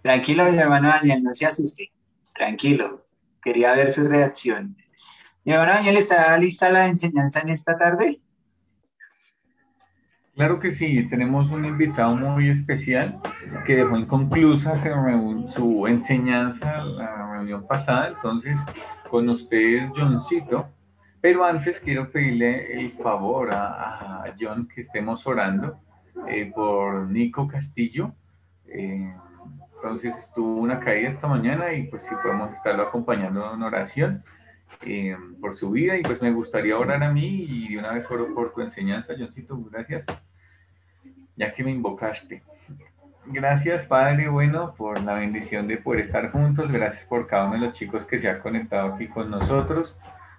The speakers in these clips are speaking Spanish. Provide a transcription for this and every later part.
Tranquilo, mi hermano Daniel, no se asuste. Tranquilo. Quería ver su reacción. Mi hermano Daniel, ¿está lista la enseñanza en esta tarde? Claro que sí, tenemos un invitado muy especial que dejó inconclusa su enseñanza la reunión pasada, entonces con ustedes Johncito, pero antes quiero pedirle el favor a John que estemos orando por Nico Castillo. Eh, entonces tuvo una caída esta mañana y pues si podemos estarlo acompañando en oración por su vida y pues me gustaría orar a mí y de una vez oro por tu enseñanza, Johncito, gracias ya que me invocaste. Gracias, Padre, bueno, por la bendición de poder estar juntos. Gracias por cada uno de los chicos que se ha conectado aquí con nosotros,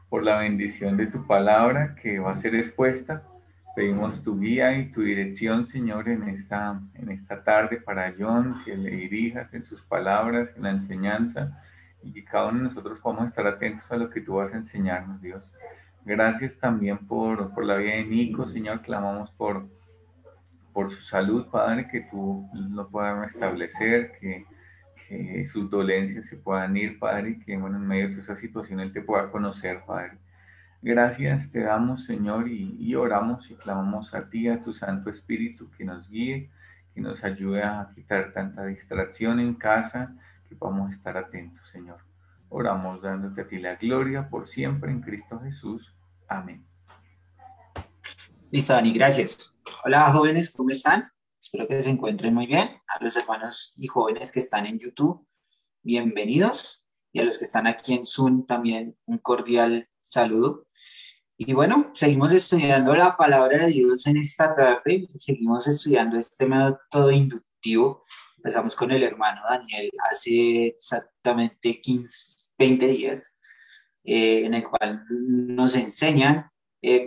por la bendición de tu palabra que va a ser expuesta. Pedimos tu guía y tu dirección, Señor, en esta tarde para John, que le dirijas en sus palabras, en la enseñanza, y que cada uno de nosotros podamos estar atentos a lo que tú vas a enseñarnos, Dios. Gracias también por la vida de Nico, Señor, clamamos por su salud, Padre, que tú lo puedas restablecer, que sus dolencias se puedan ir, Padre, y que bueno, en medio de esa situación Él te pueda conocer, Padre. Gracias te damos, Señor, y oramos y clamamos a ti, a tu Santo Espíritu, que nos guíe, que nos ayude a quitar tanta distracción en casa, que podamos estar atentos, Señor. Oramos dándote a ti la gloria por siempre en Cristo Jesús. Amén. Listo, Dani, gracias. Hola, jóvenes, ¿cómo están? Espero que se encuentren muy bien. A los hermanos y jóvenes que están en YouTube, bienvenidos. Y a los que están aquí en Zoom, también un cordial saludo. Y bueno, seguimos estudiando la palabra de Dios en esta tarde, seguimos estudiando este método inductivo. Empezamos con el hermano Daniel hace exactamente 15, 20 días, en el cual nos enseñan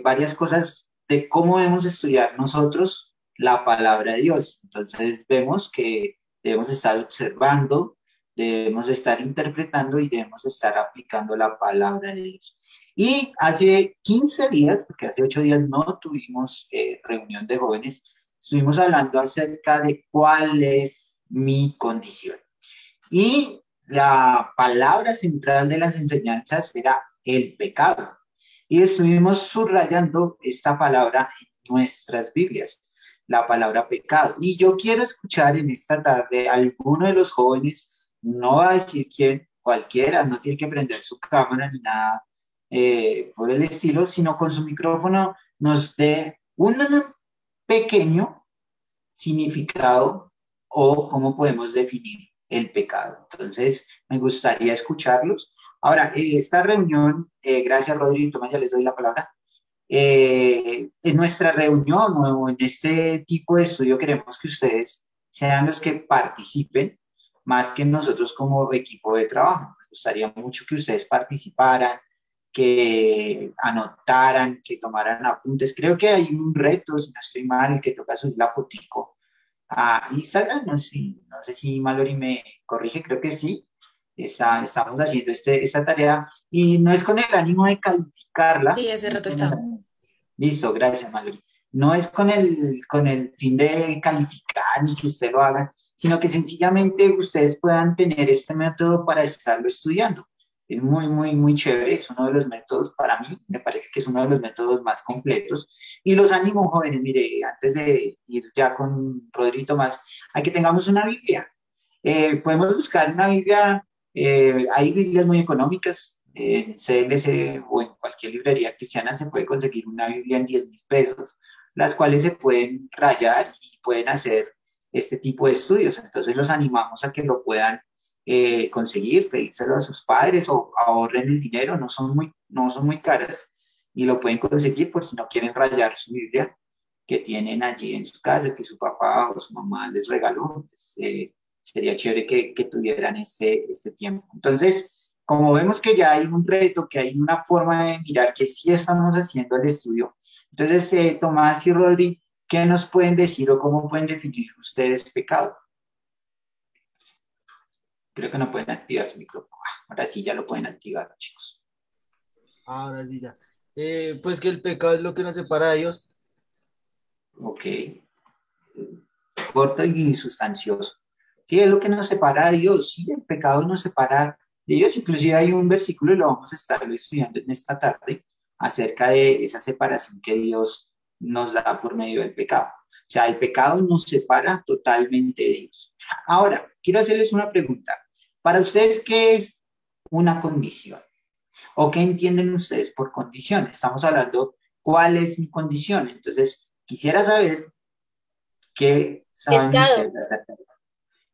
varias cosas de cómo debemos estudiar nosotros la palabra de Dios. Entonces vemos que debemos estar observando, debemos estar interpretando y debemos estar aplicando la palabra de Dios. Y hace 15 días, porque hace 8 días no tuvimos reunión de jóvenes, estuvimos hablando acerca de cuál es mi condición. Y la palabra central de las enseñanzas era el pecado. Y estuvimos subrayando esta palabra en nuestras Biblias, la palabra pecado. Y yo quiero escuchar en esta tarde a alguno de los jóvenes, no va a decir quién, cualquiera, no tiene que prender su cámara ni nada por el estilo, sino con su micrófono nos dé un pequeño significado o cómo podemos definir el pecado. Entonces, me gustaría escucharlos. Ahora, esta reunión, gracias Rodrigo, Tomás, ya les doy la palabra. En nuestra reunión o en este tipo de estudio queremos que ustedes sean los que participen más que nosotros como equipo de trabajo. Me gustaría mucho que ustedes participaran, que anotaran, que tomaran apuntes. Creo que hay un reto, si no estoy mal, que toca subir la fotico a Instagram, no sé si Mallory me corrige, creo que sí. Estamos haciendo esta tarea y no es con el ánimo de calificarla, Sí, ese no es rato con el está. ánimo. Listo, gracias, Mallory. No es con el fin de calificar ni que usted lo haga, sino que sencillamente ustedes puedan tener este método para estarlo estudiando. Es muy, muy, muy chévere. Es uno de los métodos, para mí, me parece que es uno de los métodos más completos. Y los ánimos jóvenes, mire, antes de ir ya con Rodrito más, hay que tengamos una Biblia. Podemos buscar una Biblia, hay Biblias muy económicas, en CLC o en cualquier librería cristiana se puede conseguir una Biblia en 10.000 pesos, las cuales se pueden rayar y pueden hacer este tipo de estudios. Entonces los animamos a que lo puedan conseguir, pedírselo a sus padres o ahorren el dinero, no son muy caras y lo pueden conseguir por si no quieren rayar su Biblia que tienen allí en su casa, que su papá o su mamá les regaló. Pues, sería chévere que tuvieran este tiempo. Entonces, como vemos que ya hay un reto, que hay una forma de mirar que sí estamos haciendo el estudio, entonces, Tomás y Rodri, ¿qué nos pueden decir o cómo pueden definir ustedes pecado? Creo que no pueden activar su micrófono. Ahora sí, ya lo pueden activar, chicos. Ahora sí ya. Pues que el pecado es lo que nos separa de Dios. Ok, corto y sustancioso. Sí, es lo que nos separa de Dios. Sí, el pecado nos separa de Dios. Inclusive hay un versículo, y lo vamos a estar estudiando en esta tarde, acerca de esa separación que Dios nos da por medio del pecado. O sea, el pecado nos separa totalmente de Dios. Ahora, quiero hacerles una pregunta. Para ustedes, ¿qué es una condición? ¿O qué entienden ustedes por condición? Estamos hablando, ¿cuál es mi condición? Entonces, quisiera saber qué saben Estado. ustedes acerca de eso.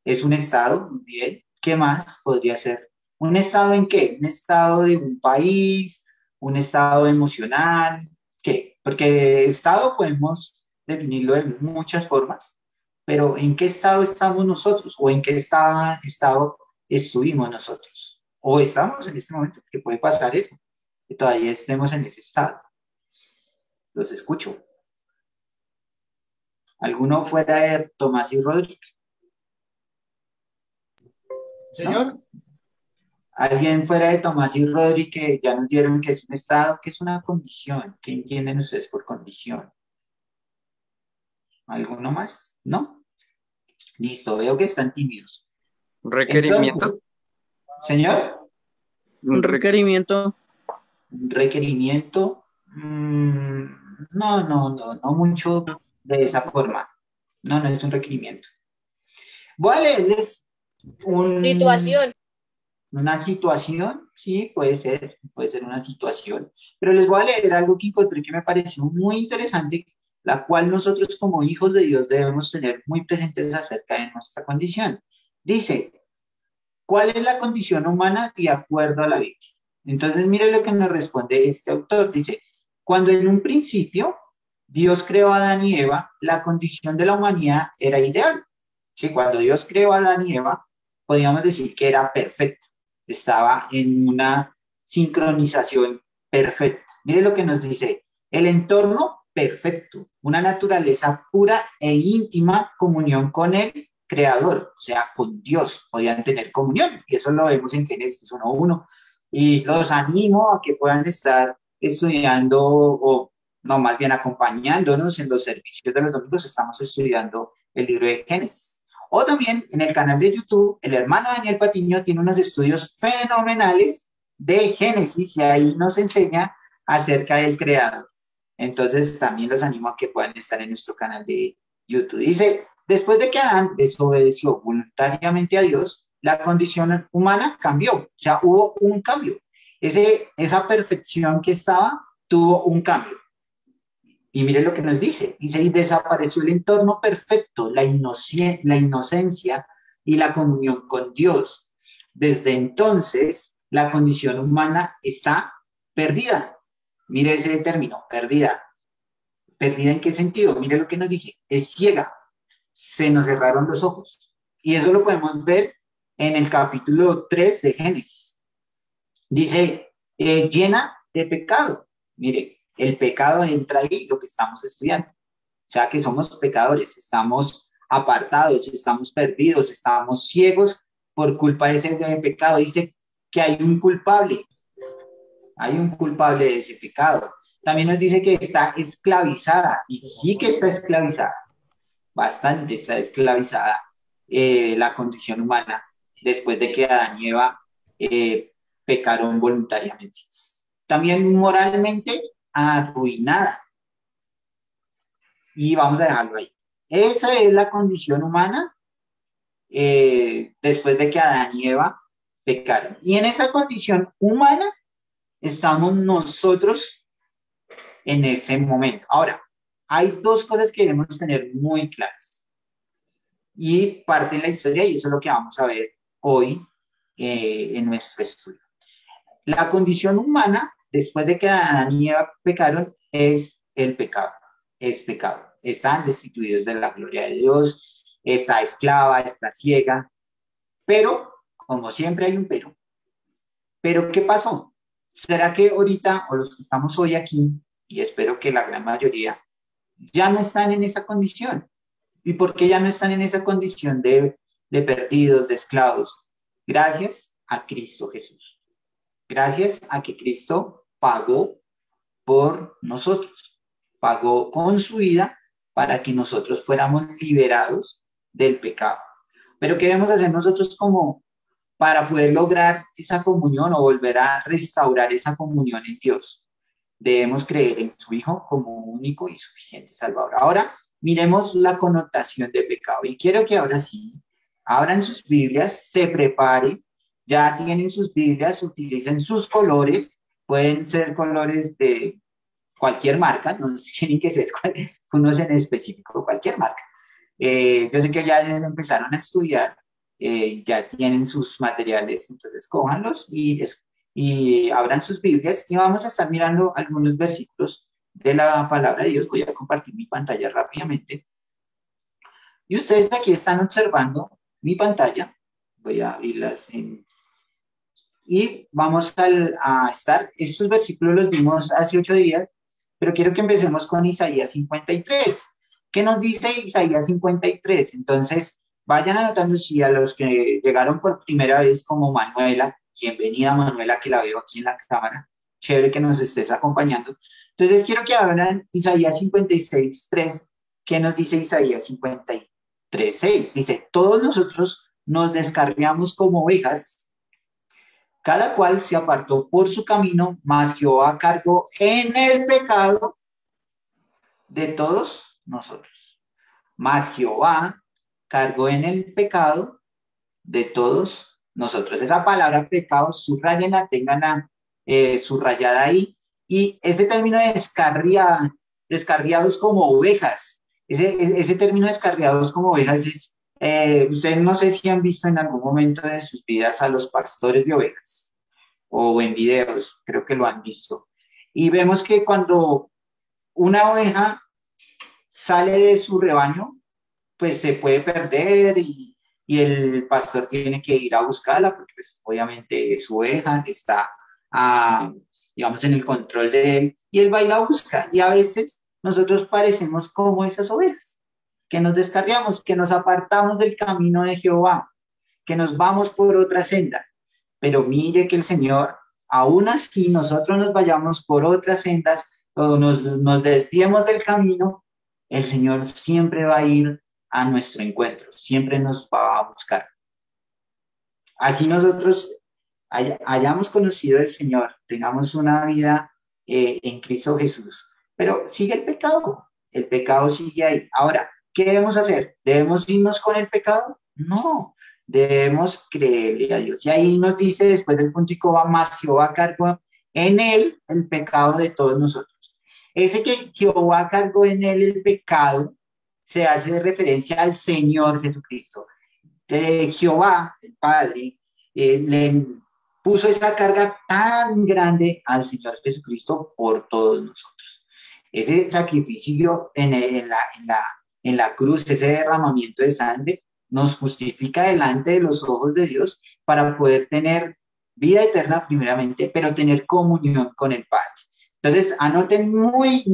Es un estado, muy bien. ¿Qué más podría ser? ¿Un estado en qué? ¿Un estado de un país? ¿Un estado emocional? ¿Qué? Porque estado podemos definirlo de muchas formas, pero ¿en qué estado estamos nosotros? ¿O en qué estado estuvimos nosotros? ¿O estamos en este momento? Que puede pasar eso, que todavía estemos en ese estado. Los escucho. ¿Alguno fuera de Tomás y Rodríguez? Señor, ¿No? Alguien fuera de Tomás y Rodri que ya nos dieron que es un estado, que es una condición. ¿Qué entienden ustedes por condición? ¿Alguno más? ¿No? Listo, veo que están tímidos. Un requerimiento. Entonces, señor, Un requerimiento. un requerimiento. No mucho de esa forma. No, no es un requerimiento. Voy a leerles Situación. una situación, sí, puede ser una situación, pero les voy a leer algo que encontré que me pareció muy interesante, la cual nosotros como hijos de Dios debemos tener muy presentes acerca de nuestra condición. Dice, ¿cuál es la condición humana de acuerdo a la Biblia? Entonces, mire lo que nos responde este autor. Dice, cuando en un principio Dios creó a Adán y Eva, la condición de la humanidad era ideal. Sí, cuando Dios creó a Adán y Eva, podríamos decir que era perfecta. Estaba en una sincronización perfecta. Mire lo que nos dice, el entorno perfecto, una naturaleza pura e íntima comunión con el creador, o sea, con Dios, podían tener comunión, y eso lo vemos en Génesis 1:1, y los animo a que puedan estar estudiando, o no, más bien acompañándonos en los servicios de los domingos, estamos estudiando el libro de Génesis. O también en el canal de YouTube, el hermano Daniel Patiño tiene unos estudios fenomenales de Génesis, y ahí nos enseña acerca del creador. Entonces, también los animo a que puedan estar en nuestro canal de YouTube. Dice, después de que Adán desobedeció voluntariamente a Dios, la condición humana cambió, o sea, hubo un cambio. Esa perfección que estaba tuvo un cambio. Y mire lo que nos dice, y desapareció el entorno perfecto, la inocencia y la comunión con Dios. Desde entonces, la condición humana está perdida. Mire ese término, perdida. ¿Perdida en qué sentido? Mire lo que nos dice, es ciega, se nos cerraron los ojos. Y eso lo podemos ver en el capítulo 3 de Génesis. Dice, llena de pecado. Mire, el pecado entra ahí, lo que estamos estudiando. O sea que somos pecadores, estamos apartados, estamos perdidos, estamos ciegos por culpa de ese pecado. Dice que hay un culpable de ese pecado. También nos dice que está esclavizada, y sí que está esclavizada, bastante está esclavizada la condición humana después de que Adán y Eva pecaron voluntariamente. También moralmente arruinada. Y vamos a dejarlo ahí. Esa es la condición humana después de que Adán y Eva pecaron. Y en esa condición humana estamos nosotros en ese momento. Ahora, hay dos cosas que debemos tener muy claras. Y parte en la historia, y eso es lo que vamos a ver hoy en nuestro estudio. La condición humana, después de que Adán y Eva pecaron, es el pecado. Es pecado. Están destituidos de la gloria de Dios, está esclava, está ciega. Pero, como siempre hay un pero. ¿Pero qué pasó? ¿Será que ahorita, o los que estamos hoy aquí, y espero que la gran mayoría, ya no están en esa condición? ¿Y por qué ya no están en esa condición de perdidos, de esclavos? Gracias a Cristo Jesús. Gracias a que Cristo pagó por nosotros. Pagó con su vida para que nosotros fuéramos liberados del pecado. Pero ¿qué debemos hacer nosotros como para poder lograr esa comunión o volver a restaurar esa comunión en Dios? Debemos creer en su Hijo como único y suficiente Salvador. Ahora, miremos la connotación de pecado. Y quiero que ahora sí abran sus Biblias, se preparen, ya tienen sus Biblias, utilicen sus colores, pueden ser colores de cualquier marca, no tienen que ser unos en específico, cualquier marca. Yo sé que ya empezaron a estudiar, ya tienen sus materiales, entonces cójanlos y abran sus Biblias y vamos a estar mirando algunos versículos de la palabra de Dios. Voy a compartir mi pantalla rápidamente. Y ustedes aquí están observando mi pantalla. Voy a abrirlas y vamos a estar, estos versículos los vimos hace 8 días, pero quiero que empecemos con Isaías 53. ¿Qué nos dice Isaías 53? Entonces, vayan anotando si a los que llegaron por primera vez como Manuela, bienvenida Manuela, que la veo aquí en la cámara, chévere que nos estés acompañando. Entonces, quiero que abran Isaías 56:3. ¿Qué nos dice Isaías 53:6? Dice, todos nosotros nos descarriamos como ovejas, cada cual se apartó por su camino, mas Jehová cargó en el pecado de todos nosotros. Mas Jehová cargó en el pecado de todos nosotros. Esa palabra pecado, subrayenla, tenganla subrayada ahí. Y ese término de descarriados como ovejas, ese término descarriados como ovejas es, ustedes no sé si han visto en algún momento de sus vidas a los pastores de ovejas o en videos, creo que lo han visto. Y vemos que cuando una oveja sale de su rebaño, pues se puede perder y el pastor tiene que ir a buscarla porque pues, obviamente su oveja está, digamos, en el control de él y él va y la busca. Y a veces nosotros parecemos como esas ovejas, que nos descarriamos, que nos apartamos del camino de Jehová, que nos vamos por otra senda. Pero mire que el Señor, aún así nosotros nos vayamos por otras sendas o nos desviemos del camino, el Señor siempre va a ir a nuestro encuentro, siempre nos va a buscar. Así nosotros hayamos conocido al Señor, tengamos una vida en Cristo Jesús, pero sigue el pecado sigue ahí. Ahora, ¿qué debemos hacer? ¿Debemos irnos con el pecado? No, debemos creerle a Dios. Y ahí nos dice después del puntico va más, Jehová cargó en él el pecado de todos nosotros. Ese que Jehová cargó en él el pecado se hace referencia al Señor Jesucristo. Jehová, el Padre, le puso esa carga tan grande al Señor Jesucristo por todos nosotros. Ese sacrificio en la cruz, ese derramamiento de sangre, nos justifica delante de los ojos de Dios para poder tener vida eterna primeramente, pero tener comunión con el Padre. Entonces, anoten muy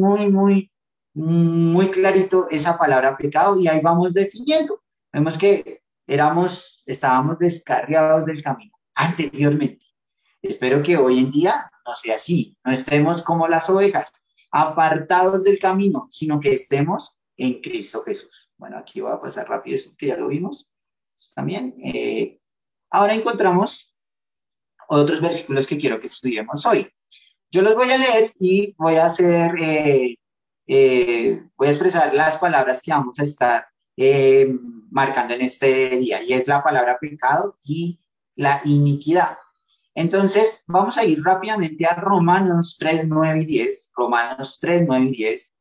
clarito esa palabra pecado y ahí vamos definiendo. Vemos que estábamos descarriados del camino anteriormente. Espero que hoy en día no sea así, no estemos como las ovejas, apartados del camino, sino que estemos en Cristo Jesús. Bueno, aquí voy a pasar rápido eso, que ya lo vimos también. Ahora encontramos otros versículos que quiero que estudiemos hoy. Yo los voy a leer y voy a expresar las palabras que vamos a estar marcando en este día, y es la palabra pecado y la iniquidad. Entonces, vamos a ir rápidamente a Romanos 3, 9 y 10, Romanos 3, 9 y 10,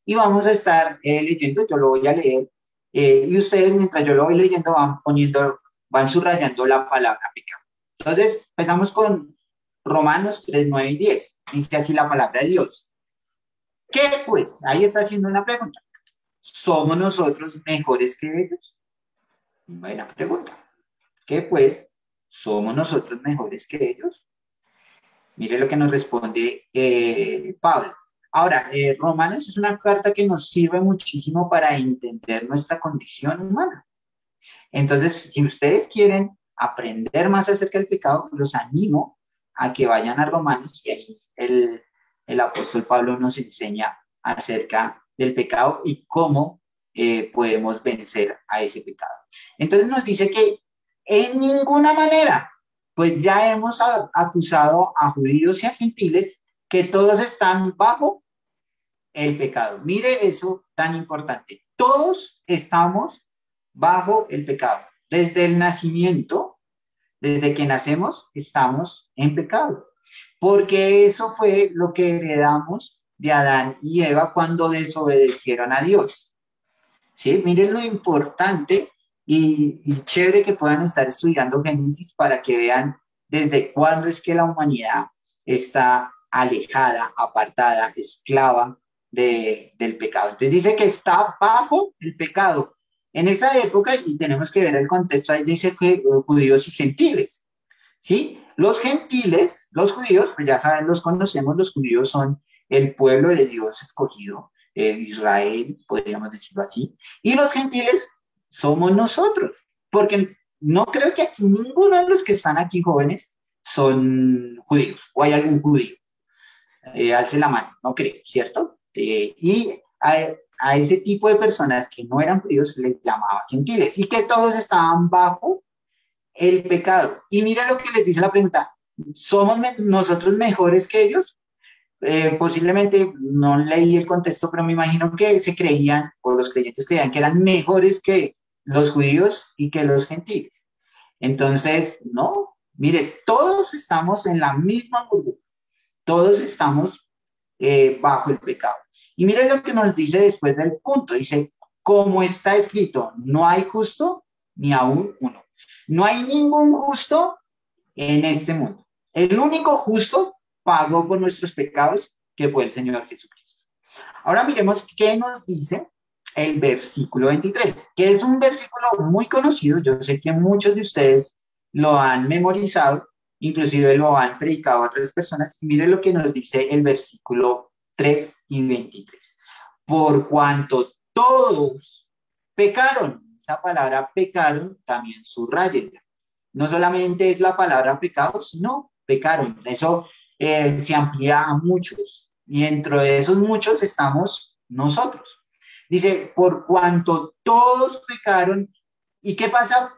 y vamos a estar leyendo, yo lo voy a leer, y ustedes mientras yo lo voy leyendo van subrayando la palabra pecado. Entonces, empezamos con Romanos 3, 9 y 10, dice así la palabra de Dios. ¿Qué pues? Ahí está haciendo una pregunta. ¿Somos nosotros mejores que ellos? Buena pregunta. ¿Qué pues? ¿Somos nosotros mejores que ellos? Mire lo que nos responde Pablo. Ahora, Romanos es una carta que nos sirve muchísimo para entender nuestra condición humana. Entonces, si ustedes quieren aprender más acerca del pecado, los animo a que vayan a Romanos y ahí el apóstol Pablo nos enseña acerca del pecado y cómo podemos vencer a ese pecado. Entonces nos dice que en ninguna manera, pues ya hemos acusado a judíos y a gentiles que todos están bajo el pecado. Mire eso tan importante. Todos estamos bajo el pecado. Desde el nacimiento, desde que nacemos, estamos en pecado. Porque eso fue lo que heredamos de Adán y Eva cuando desobedecieron a Dios. ¿Sí? Miren lo importante y chévere que puedan estar estudiando Génesis para que vean desde cuándo es que la humanidad está alejada, apartada, esclava del pecado. Entonces dice que está bajo el pecado. En esa época, y tenemos que ver el contexto, ahí dice que judíos y gentiles, ¿sí? Los gentiles, los judíos, pues ya saben, los conocemos, los judíos son el pueblo de Dios escogido, Israel, podríamos decirlo así, y los gentiles somos nosotros, porque no creo que aquí ninguno de los que están aquí jóvenes son judíos, o hay algún judío. Alce la mano, no creo, ¿cierto? Y a ese tipo de personas que no eran judíos les llamaba gentiles, y que todos estaban bajo el pecado. Y mira lo que les dice la pregunta, ¿somos nosotros mejores que ellos? Posiblemente no leí el contexto, pero me imagino que se creían, o los creyentes creían que eran mejores que los judíos y que los gentiles. Entonces, no, mire, todos estamos en la misma burbuja, todos estamos bajo el pecado. Y mire lo que nos dice después del punto, dice, como está escrito, no hay justo ni aún uno. No hay ningún justo en este mundo. El único justo pagó por nuestros pecados, que fue el Señor Jesucristo. Ahora miremos qué nos dice el versículo 23, que es un versículo muy conocido. Yo sé que muchos de ustedes lo han memorizado, inclusive lo han predicado a otras personas. Y miren lo que nos dice el versículo 3 y 23. Por cuanto todos pecaron, esa palabra pecaron también subrayenla. No solamente es la palabra pecado, sino pecaron. Eso se amplía a muchos. Y dentro de esos muchos estamos nosotros. Dice, por cuanto todos pecaron. ¿Y qué pasa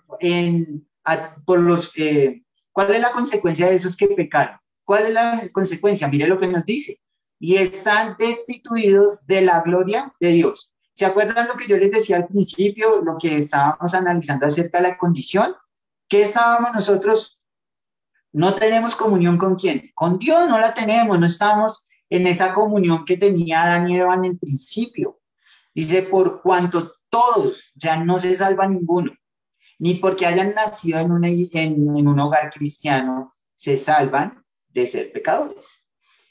cuál es la consecuencia de esos que pecaron? ¿Cuál es la consecuencia? Mire lo que nos dice. Y están destituidos de la gloria de Dios. ¿Se acuerdan lo que yo les decía al principio, lo que estábamos analizando acerca de la condición? ¿Qué estábamos nosotros? No tenemos comunión con quién. Con Dios no la tenemos, no estamos en esa comunión que tenía Adán y Eva en el principio. Dice, por cuanto todos, ya no se salva ninguno, ni porque hayan nacido en un hogar cristiano, se salvan de ser pecadores.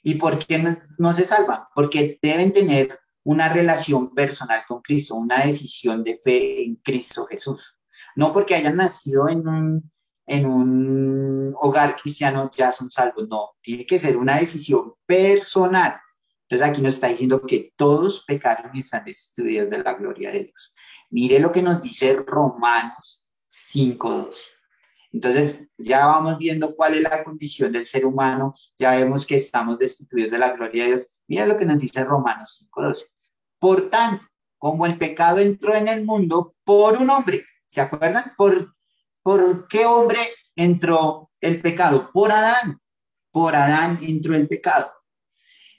¿Y por qué no se salvan? Porque deben tener una relación personal con Cristo, una decisión de fe en Cristo Jesús. No porque hayan nacido en un hogar cristiano ya son salvos, no, tiene que ser una decisión personal. Entonces aquí nos está diciendo que todos pecaron y están destituidos de la gloria de Dios. Mire lo que nos dice Romanos 5:12. Entonces ya vamos viendo cuál es la condición del ser humano, ya vemos que estamos destituidos de la gloria de Dios. Mira lo que nos dice Romanos 5:12. Por tanto, como el pecado entró en el mundo por un hombre, ¿se acuerdan? ¿Por qué hombre entró el pecado? Por Adán. Por Adán entró el pecado.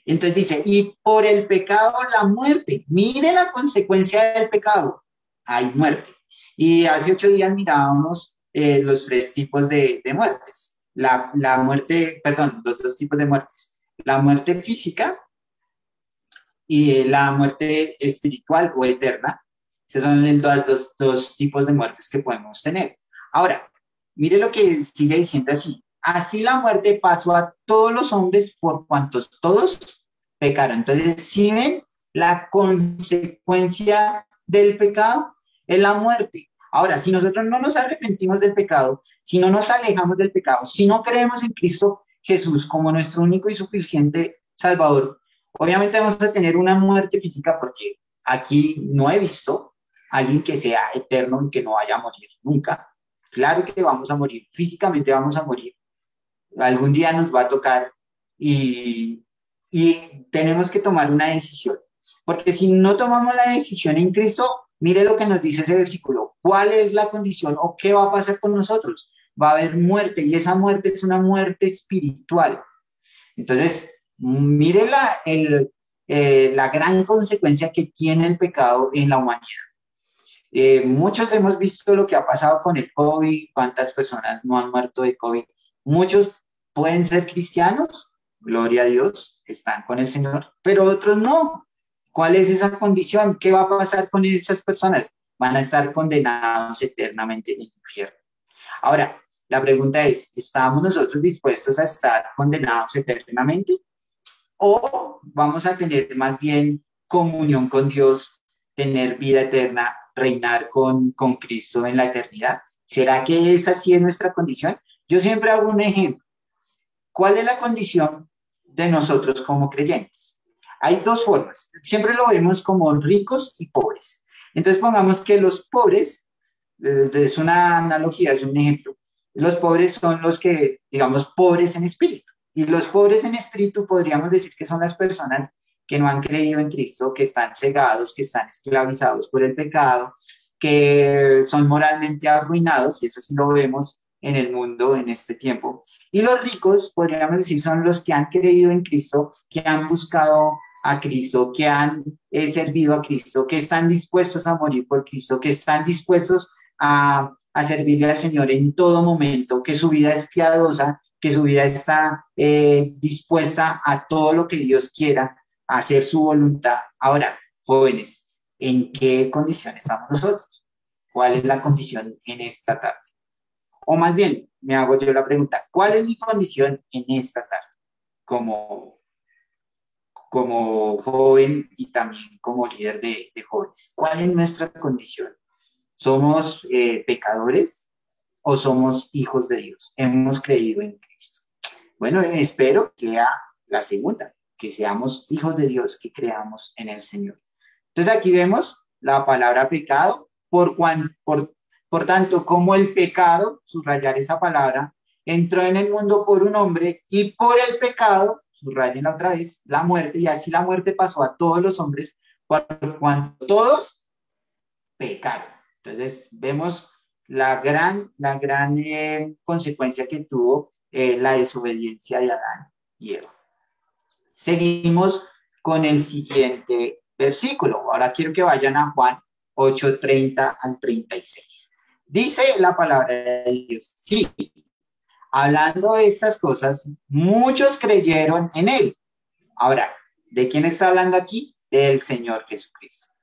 Entonces dice, y por el pecado la muerte. Mire la consecuencia del pecado. Hay muerte. Y hace 8 días mirábamos los 3 tipos de muertes. La muerte, perdón, los 2 tipos de muertes. La muerte física y la muerte espiritual o eterna. Esos son los dos tipos de muertes que podemos tener. Ahora, mire lo que sigue diciendo así. Así la muerte pasó a todos los hombres por cuantos todos pecaron. Entonces, ¿sí ven la consecuencia del pecado? Es la muerte. Ahora, si nosotros no nos arrepentimos del pecado, si no nos alejamos del pecado, si no creemos en Cristo Jesús como nuestro único y suficiente Salvador, obviamente vamos a tener una muerte física porque aquí no he visto a alguien que sea eterno y que no vaya a morir nunca. Claro que vamos a morir, físicamente vamos a morir. Algún día nos va a tocar y tenemos que tomar una decisión. Porque si no tomamos la decisión en Cristo, mire lo que nos dice ese versículo. ¿Cuál es la condición o qué va a pasar con nosotros? Va a haber muerte y esa muerte es una muerte espiritual. Entonces, mire la gran consecuencia que tiene el pecado en la humanidad. Muchos hemos visto lo que ha pasado con el COVID, cuántas personas no han muerto de COVID. Muchos pueden ser cristianos, gloria a Dios, están con el Señor, pero otros no. ¿Cuál es esa condición? ¿Qué va a pasar con esas personas? Van a estar condenados eternamente en el infierno. Ahora, la pregunta es, ¿estamos nosotros dispuestos a estar condenados eternamente? ¿O vamos a tener más bien comunión con Dios, tener vida eterna, reinar con Cristo en la eternidad? ¿Será que esa sí es nuestra condición? Yo siempre hago un ejemplo. ¿Cuál es la condición de nosotros como creyentes? Hay dos formas. Siempre lo vemos como ricos y pobres. Entonces pongamos que los pobres, es una analogía, es un ejemplo. Los pobres son los que, digamos, pobres en espíritu. Y los pobres en espíritu podríamos decir que son las personas que no han creído en Cristo, que están cegados, que están esclavizados por el pecado, que son moralmente arruinados, y eso sí lo vemos en el mundo en este tiempo. Y los ricos, podríamos decir, son los que han creído en Cristo, que han buscado a Cristo, que han servido a Cristo, que están dispuestos a morir por Cristo, que están dispuestos a servirle al Señor en todo momento, que su vida es piadosa, que su vida está dispuesta a todo lo que Dios quiera, a hacer su voluntad. Ahora, jóvenes, ¿en qué condición estamos nosotros? ¿Cuál es la condición en esta tarde? O más bien, me hago yo la pregunta, ¿cuál es mi condición en esta tarde? Como joven y también como líder de jóvenes. ¿Cuál es nuestra condición? ¿Somos pecadores o somos hijos de Dios? Hemos creído en Cristo. Bueno, espero que sea la segunda, que seamos hijos de Dios, que creamos en el Señor. Entonces aquí vemos la palabra pecado, por tanto, como el pecado, subrayar esa palabra, entró en el mundo por un hombre y por el pecado, subrayen otra vez, la muerte, y así la muerte pasó a todos los hombres, por cuanto todos pecaron. Entonces vemos la gran consecuencia que tuvo la desobediencia de Adán y Eva. Seguimos con el siguiente versículo. Ahora quiero que vayan a Juan 8:30 al 36. Dice la palabra de Dios, sí, hablando de estas cosas, muchos creyeron en él. Ahora, ¿de quién está hablando aquí? Del Señor Jesucristo.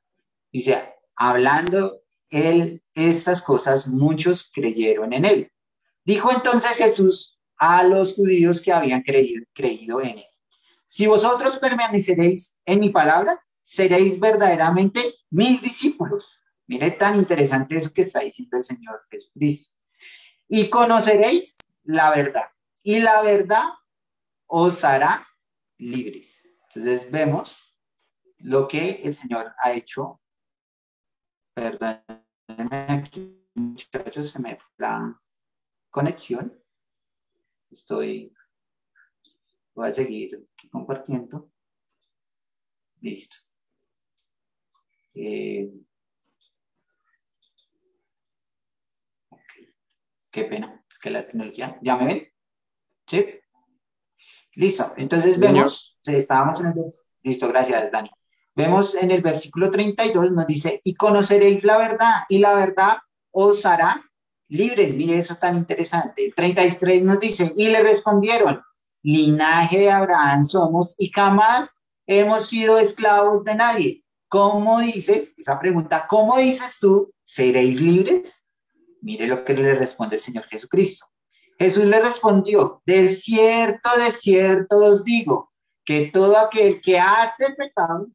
Dice, hablando él estas cosas, muchos creyeron en él. Dijo entonces Jesús a los judíos que habían creído en él. Si vosotros permaneceréis en mi palabra, seréis verdaderamente mis discípulos. Mire tan interesante eso que está diciendo el Señor Jesucristo. Y conoceréis la verdad. Y la verdad os hará libres. Entonces vemos lo que el Señor ha hecho. Perdónenme aquí, muchachos, se me fue la conexión. Voy a seguir aquí compartiendo. Listo. Okay. Qué pena, es que la tecnología, ¿ya me ven? ¿Sí? Listo, entonces vemos, estábamos en el... Listo, gracias, Dani. Vemos en el versículo 32, nos dice, y conoceréis la verdad, y la verdad os hará libres. Mire eso tan interesante. El 33 nos dice, y le respondieron, linaje de Abraham somos y jamás hemos sido esclavos de nadie. ¿Cómo dices? Esa pregunta, ¿cómo dices tú? ¿Seréis libres? Mire lo que le responde el Señor Jesucristo. Jesús le respondió, de cierto os digo, que todo aquel que hace pecado,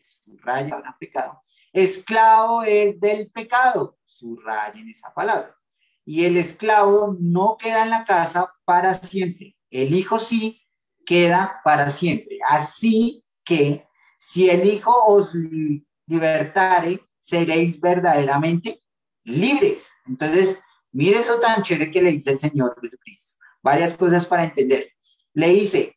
subrayen pecado, esclavo es del pecado, subrayen esa palabra. Y el esclavo no queda en la casa para siempre, el hijo sí queda para siempre. Así que si el hijo os libertare, seréis verdaderamente libres. Entonces, mire eso tan chévere que le dice el Señor Jesucristo. Varias cosas para entender. Le dice,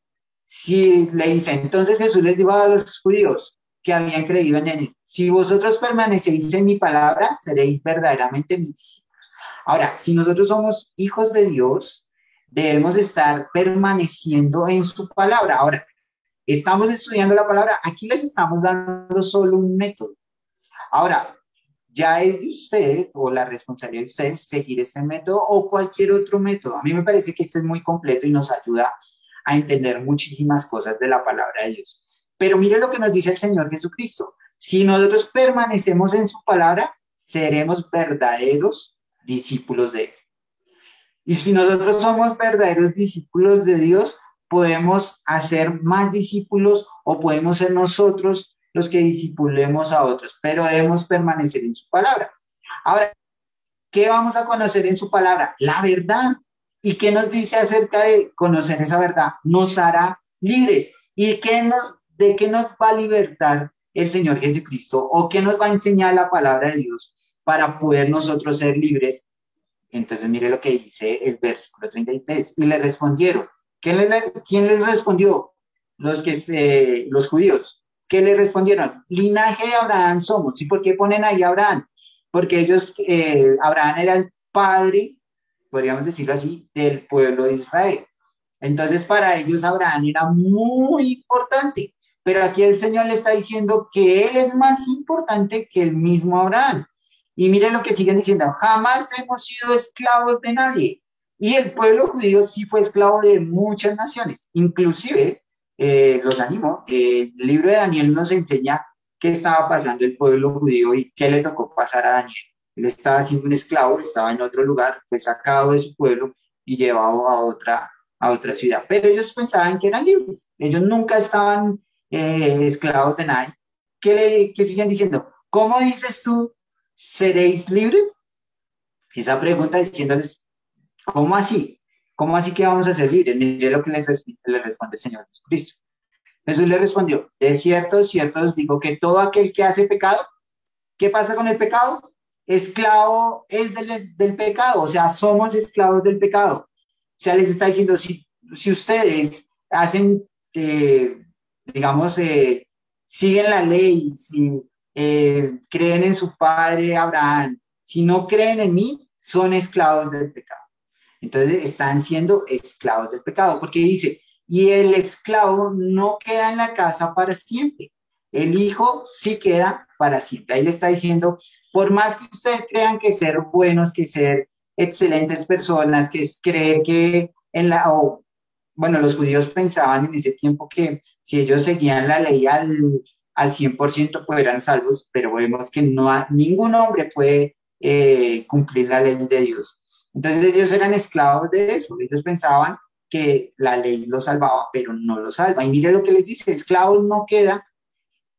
entonces Jesús les dijo a los judíos, que habían creído en él. Si vosotros permanecéis en mi palabra, seréis verdaderamente mis discípulos. Ahora, si nosotros somos hijos de Dios, debemos estar permaneciendo en su palabra. Ahora, estamos estudiando la palabra, aquí les estamos dando solo un método. Ahora, ya es de ustedes o la responsabilidad de ustedes seguir este método o cualquier otro método. A mí me parece que este es muy completo y nos ayuda a entender muchísimas cosas de la palabra de Dios. Pero mire lo que nos dice el Señor Jesucristo. Si nosotros permanecemos en su palabra, seremos verdaderos discípulos de Él. Y si nosotros somos verdaderos discípulos de Dios, podemos hacer más discípulos o podemos ser nosotros los que discipulemos a otros, pero debemos permanecer en su palabra. Ahora, ¿qué vamos a conocer en su palabra? La verdad. ¿Y qué nos dice acerca de conocer esa verdad? Nos hará libres. ¿Y de qué nos va a libertar el Señor Jesucristo? ¿O qué nos va a enseñar la palabra de Dios para poder nosotros ser libres? Entonces, mire lo que dice el versículo 33. Y le respondieron. ¿Quién les respondió? Los judíos. ¿Qué le respondieron? Linaje de Abraham somos. ¿Y por qué ponen ahí Abraham? Porque Abraham era el padre, podríamos decirlo así, del pueblo de Israel. Entonces, para ellos Abraham era muy importante. Pero aquí el Señor le está diciendo que él es más importante que el mismo Abraham. Y miren lo que siguen diciendo, jamás hemos sido esclavos de nadie. Y el pueblo judío sí fue esclavo de muchas naciones. Inclusive, los animo, el libro de Daniel nos enseña qué estaba pasando el pueblo judío y qué le tocó pasar a Daniel. Él estaba siendo un esclavo, estaba en otro lugar, fue sacado de su pueblo y llevado a otra ciudad. Pero ellos pensaban que eran libres. Ellos nunca estaban esclavos de nadie. ¿Qué siguen diciendo? ¿Cómo dices tú? ¿Seréis libres? Esa pregunta diciéndoles, ¿cómo así? ¿Cómo así que vamos a ser libres? Mire lo que le responde el Señor Jesucristo. Jesús le respondió, de cierto os digo que todo aquel que hace pecado, ¿qué pasa con el pecado? Esclavo es del pecado, o sea, somos esclavos del pecado. O sea, les está diciendo, si ustedes hacen, digamos, siguen la ley, si creen en su padre Abraham, si no creen en mí, son esclavos del pecado. Entonces están siendo esclavos del pecado, porque dice, y el esclavo no queda en la casa para siempre, el hijo sí queda para siempre. Ahí le está diciendo, por más que ustedes crean que ser buenos, que ser excelentes personas, que es creer que bueno, los judíos pensaban en ese tiempo que si ellos seguían la ley al 100% pues eran salvos, pero vemos que ningún hombre puede cumplir la ley de Dios. Entonces ellos eran esclavos de eso, ellos pensaban que la ley los salvaba, pero no los salva. Y mire lo que les dice, esclavos no queda,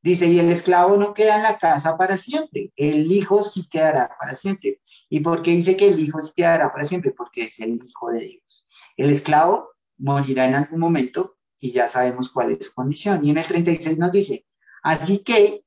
dice, y el esclavo no queda en la casa para siempre, el hijo sí quedará para siempre. ¿Y por qué dice que el hijo sí quedará para siempre? Porque es el hijo de Dios. El esclavo morirá en algún momento y ya sabemos cuál es su condición. Y en el 36 nos dice, así que,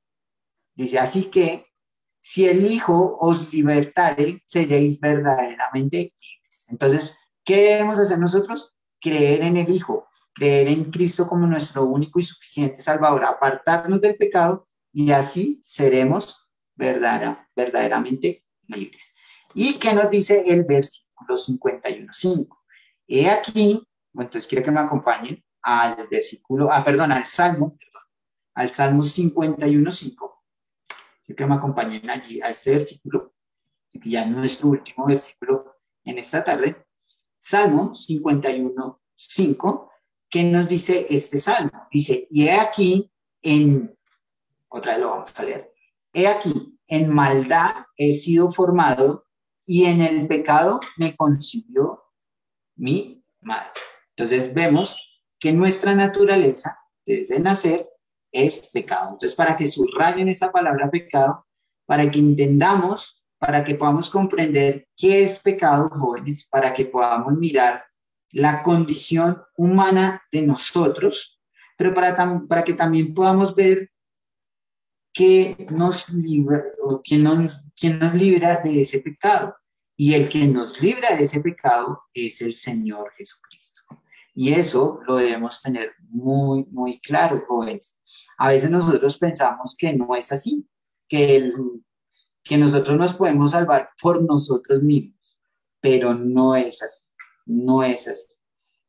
si el Hijo os libertare, seréis verdaderamente libres. Entonces, ¿qué debemos hacer nosotros? Creer en el Hijo, creer en Cristo como nuestro único y suficiente Salvador, apartarnos del pecado y así seremos verdaderamente libres. ¿Y qué nos dice el versículo 51:5? He aquí, entonces quiero que me acompañen al Salmo 51:5. Quiero que me acompañen allí a este versículo, que ya es nuestro último versículo en esta tarde. Salmo 51:5, ¿qué nos dice este salmo? Dice, y he aquí, otra vez lo vamos a leer, he aquí, en maldad he sido formado y en el pecado me concibió mi madre. Entonces vemos que nuestra naturaleza desde nacer es pecado. Entonces, para que subrayen esa palabra pecado, para que entendamos, para que podamos comprender qué es pecado, jóvenes, para que podamos mirar la condición humana de nosotros, pero para que también podamos ver quién nos libra de ese pecado. Y el que nos libra de ese pecado es el Señor Jesucristo. Y eso lo debemos tener muy, muy claro, jóvenes. A veces nosotros pensamos que no es así, que, que nosotros nos podemos salvar por nosotros mismos, pero no es así, no es así,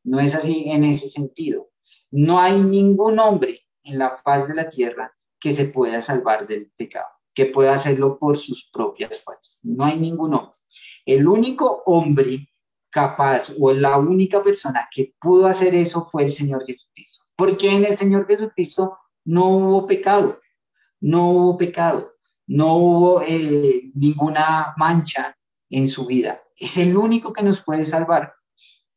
no es así en ese sentido. No hay ningún hombre en la faz de la tierra que se pueda salvar del pecado, que pueda hacerlo por sus propias fuerzas. No hay ningún hombre. El único hombre capaz o la única persona que pudo hacer eso fue el Señor Jesucristo. Porque en el Señor Jesucristo no hubo pecado, no hubo pecado, no hubo ninguna mancha en su vida. Es el único que nos puede salvar.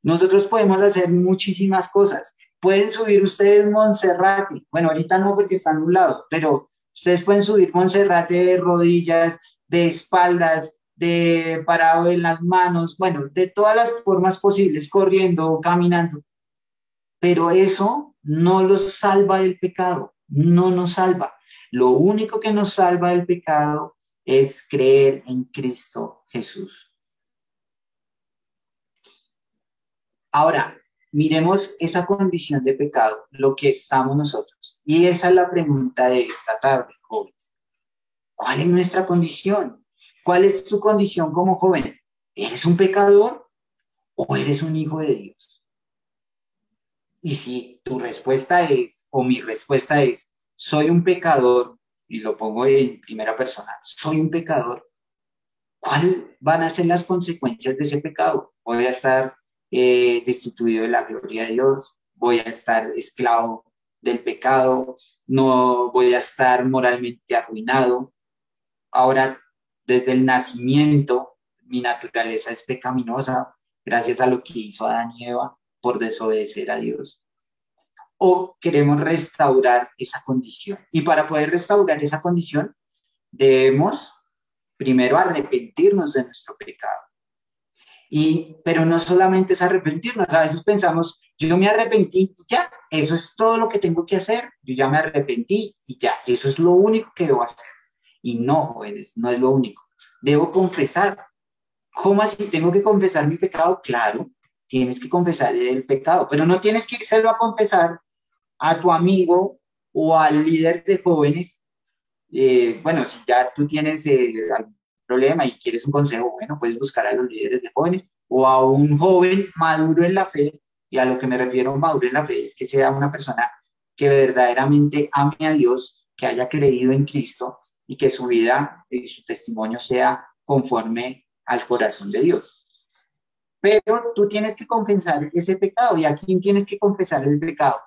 Nosotros podemos hacer muchísimas cosas. Pueden subir ustedes Monserrate. Bueno, ahorita no porque están a un lado, pero ustedes pueden subir Monserrate de rodillas, de espaldas, de parado en las manos, bueno, de todas las formas posibles, corriendo, caminando. Pero eso no los salva del pecado, no nos salva. Lo único que nos salva del pecado es creer en Cristo Jesús. Ahora, miremos esa condición de pecado, lo que estamos nosotros. Y esa es la pregunta de esta tarde, jóvenes. ¿Cuál es nuestra condición? ¿Cuál es tu condición como joven? ¿Eres un pecador o eres un hijo de Dios? Y si tu respuesta es, o mi respuesta es, soy un pecador, y lo pongo en primera persona, soy un pecador, ¿cuáles van a ser las consecuencias de ese pecado? Voy a estar destituido de la gloria de Dios, voy a estar esclavo del pecado, no voy a estar moralmente arruinado. Ahora, desde el nacimiento, mi naturaleza es pecaminosa, gracias a lo que hizo Adán y Eva por desobedecer a Dios. O queremos restaurar esa condición. Y para poder restaurar esa condición, debemos primero arrepentirnos de nuestro pecado. Pero no solamente es arrepentirnos, a veces pensamos, yo me arrepentí y ya, eso es todo lo que tengo que hacer, yo ya me arrepentí y ya, eso es lo único que debo hacer. Y no, jóvenes, no es lo único. Debo confesar. ¿Cómo así tengo que confesar mi pecado? Claro, tienes que confesar el pecado, pero no tienes que írselo a confesar a tu amigo o al líder de jóvenes. Bueno, si ya tú tienes algún problema y quieres un consejo, bueno, puedes buscar a los líderes de jóvenes o a un joven maduro en la fe. Y a lo que me refiero maduro en la fe es que sea una persona que verdaderamente ame a Dios, que haya creído en Cristo y que su vida y su testimonio sea conforme al corazón de Dios. Pero tú tienes que confesar ese pecado. ¿Y a quién tienes que confesar el pecado?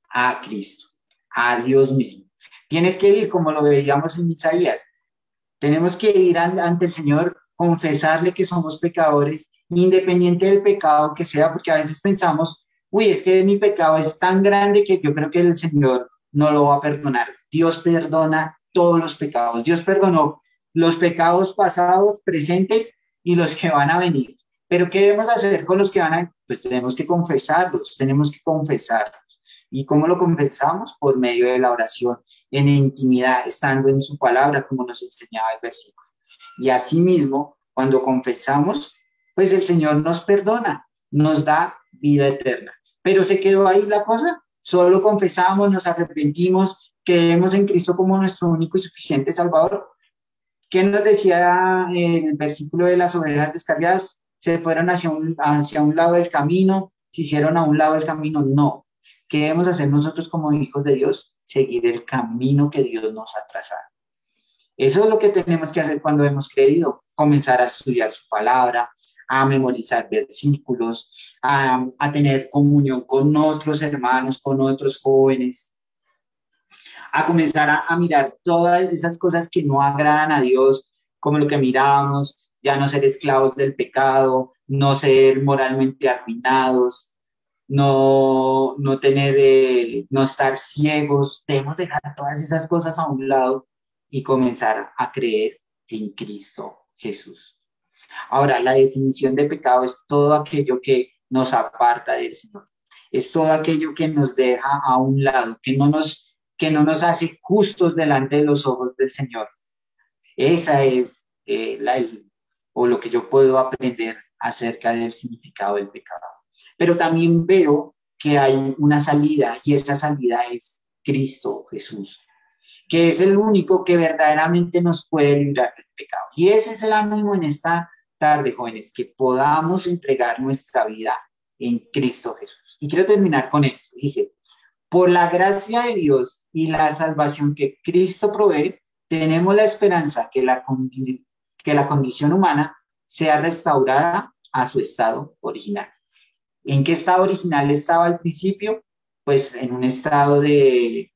A Cristo, a Dios mismo. Tienes que ir, como lo veíamos en Isaías, tenemos que ir ante el Señor, confesarle que somos pecadores, independiente del pecado que sea, porque a veces pensamos, uy, es que mi pecado es tan grande que yo creo que el Señor no lo va a perdonar. Dios perdona todos los pecados. Dios perdonó los pecados pasados, presentes y los que van a venir. Pero ¿qué debemos hacer con los que van a venir? Pues tenemos que confesarlos, tenemos que confesarlos. ¿Y cómo lo confesamos? Por medio de la oración, en intimidad, estando en su palabra, como nos enseñaba el versículo. Y asimismo, cuando confesamos, pues el Señor nos perdona, nos da vida eterna. Pero se quedó ahí la cosa, solo confesamos, nos arrepentimos, creemos en Cristo como nuestro único y suficiente Salvador. ¿Qué nos decía el versículo de las ovejas descarriadas? Se fueron hacia un lado del camino, se hicieron a un lado del camino. No. ¿Qué debemos hacer nosotros como hijos de Dios? Seguir el camino que Dios nos ha trazado. Eso es lo que tenemos que hacer cuando hemos creído, comenzar a estudiar su palabra, a memorizar versículos, a tener comunión con otros hermanos, con otros jóvenes, a comenzar a mirar todas esas cosas que no agradan a Dios, como lo que mirábamos, ya no ser esclavos del pecado, no ser moralmente arruinados, no estar ciegos. Debemos dejar todas esas cosas a un lado y comenzar a creer en Cristo Jesús. Ahora, la definición de pecado es todo aquello que nos aparta del Señor. Es todo aquello que nos deja a un lado, que no nos hace justos delante de los ojos del Señor. Esa es lo que yo puedo aprender acerca del significado del pecado. Pero también veo que hay una salida y esa salida es Cristo Jesús, que es el único que verdaderamente nos puede librar del pecado. Y ese es el ánimo en esta tarde, jóvenes, que podamos entregar nuestra vida en Cristo Jesús. Y quiero terminar con esto. Dice, por la gracia de Dios y la salvación que Cristo provee, tenemos la esperanza que la condición humana sea restaurada a su estado original. ¿En qué estado original estaba al principio? Pues en un estado de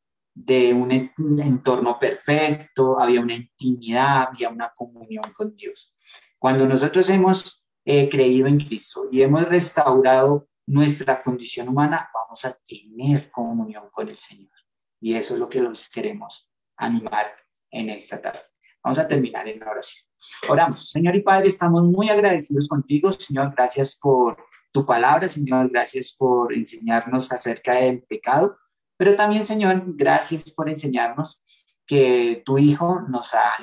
un entorno perfecto, había una intimidad, había una comunión con Dios. Cuando nosotros hemos creído en Cristo y hemos restaurado nuestra condición humana, vamos a tener comunión con el Señor. Y eso es lo que los queremos animar en esta tarde. Vamos a terminar en oración. Oramos. Señor y Padre, estamos muy agradecidos contigo. Señor, gracias por tu palabra. Señor, gracias por enseñarnos acerca del pecado. Pero también, Señor, gracias por enseñarnos que tu Hijo nos ha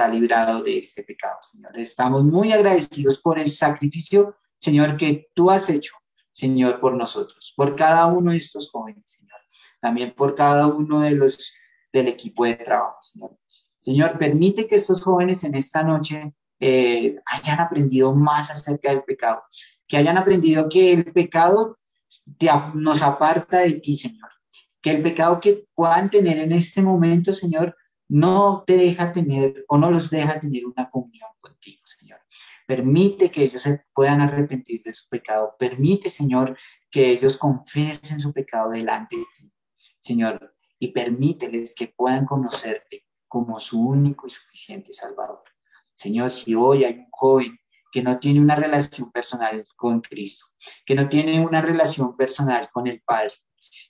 librado de este pecado, Señor. Estamos muy agradecidos por el sacrificio, Señor, que tú has hecho, Señor, por nosotros, por cada uno de estos jóvenes, Señor. También por cada uno de los del equipo de trabajo, Señor. Señor, permite que estos jóvenes en esta noche hayan aprendido más acerca del pecado, que hayan aprendido que el pecado nos aparta de ti, Señor. Que el pecado que puedan tener en este momento, Señor, no te deja tener o no los deja tener una comunión contigo, Señor. Permite que ellos se puedan arrepentir de su pecado. Permite, Señor, que ellos confiesen su pecado delante de ti, Señor, y permíteles que puedan conocerte como su único y suficiente Salvador. Señor, si hoy hay un joven que no tiene una relación personal con Cristo, que no tiene una relación personal con el Padre,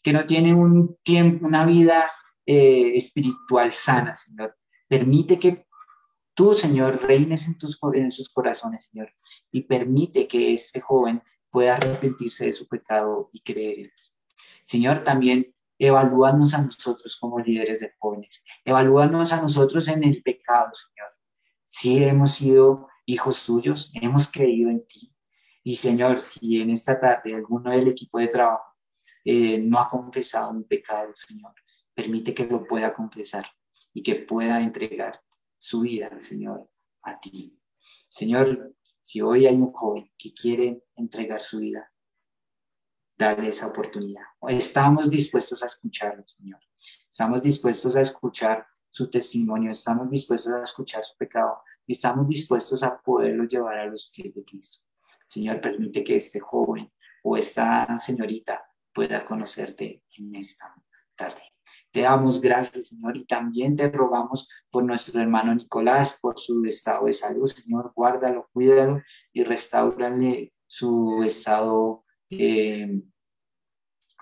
que no tiene una vida espiritual sana, Señor, permite que tú, Señor, reines en sus corazones, Señor, y permite que este joven pueda arrepentirse de su pecado y creer en ti. Señor, también evalúanos a nosotros como líderes de jóvenes, evalúanos a nosotros en el pecado, Señor. Si hemos sido hijos tuyos, hemos creído en ti. Y Señor, si en esta tarde alguno del equipo de trabajo no ha confesado un pecado, Señor, permite que lo pueda confesar y que pueda entregar su vida, Señor, a ti. Señor, si hoy hay un joven que quiere entregar su vida, dale esa oportunidad. Estamos dispuestos a escucharlo, Señor. Estamos dispuestos a escuchar su testimonio, estamos dispuestos a escuchar su pecado y estamos dispuestos a poderlo llevar a los pies de Cristo. Señor, permite que este joven o esta señorita pueda conocerte en esta tarde. Te damos gracias, Señor, y también te rogamos por nuestro hermano Nicolás, por su estado de salud. Señor, guárdalo, cuídalo y restaurale su estado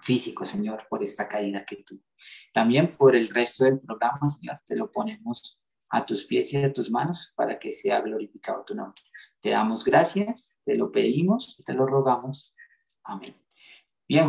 físico, Señor, por esta caída que tuvo. También por el resto del programa, Señor, te lo ponemos a tus pies y a tus manos para que sea glorificado tu nombre. Te damos gracias, te lo pedimos y te lo rogamos. Amén. Bien,